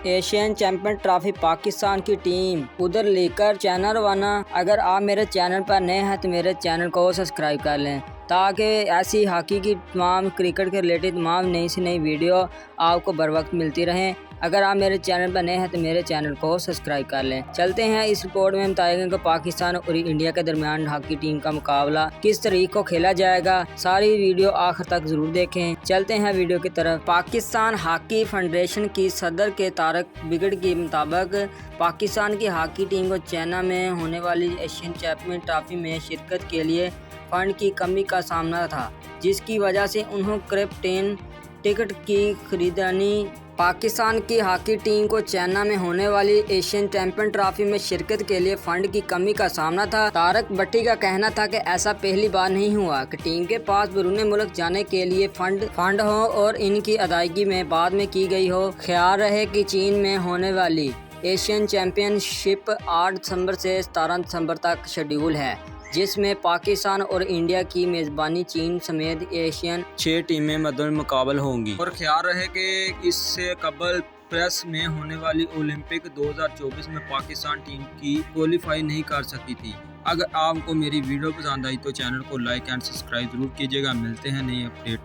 Asian champion trophy Pakistan की team उधर लेकर चैनल वाना। अगर आप मेरे चैनल पर नए हैं तो मेरे चैनल को सब्सक्राइब कर लें ताकि ऐसी हॉकी की तमाम क्रिकेट के रिलेटेड तमाम नई से नई वीडियो आपको बर वक्त मिलती रहें। अगर आप मेरे चैनल पर नए हैं तो मेरे चैनल को सब्सक्राइब कर लें। चलते हैं इस रिपोर्ट में हम बताएंगे कि पाकिस्तान और इंडिया के दरमियान हॉकी टीम का मुकाबला किस तरीके को खेला जाएगा। सारी वीडियो आखिर तक जरूर देखें। चलते हैं वीडियो की तरफ। पाकिस्तान हॉकी फेडरेशन की सदर के तारिक बिगड़ के मुताबिक पाकिस्तान की हॉकी टीम को चाइना में होने वाली एशियन चैंपियन ट्रॉफी में शिरकत के लिए फंड की कमी का सामना था, जिसकी वजह से उन्होंने कैप्टन टिकट की खरीदारी। पाकिस्तान की हॉकी टीम को चाइना में होने वाली एशियन चैंपियन ट्रॉफी में शिरकत के लिए फंड की कमी का सामना था। तारिक भट्टी का कहना था कि ऐसा पहली बार नहीं हुआ कि टीम के पास बैरून मुल्क जाने के लिए फंड हो और इनकी अदायगी में बाद में की गई हो। ख्याल रहे कि चीन में होने वाली एशियन चैंपियनशिप 8 दिसंबर से 17 दिसंबर तक शेड्यूल है, जिसमें पाकिस्तान और इंडिया की मेज़बानी चीन समेत एशियन 6 टीमें मद्देनज़र होंगी। और ख्याल रहे कि इससे कबल पेरिस में होने वाली ओलंपिक 2024 में पाकिस्तान टीम की क्वालिफाई नहीं कर सकी थी। अगर आपको मेरी वीडियो पसंद आई तो चैनल को लाइक एंड सब्सक्राइब जरूर कीजिएगा। मिलते हैं नई अपडेट।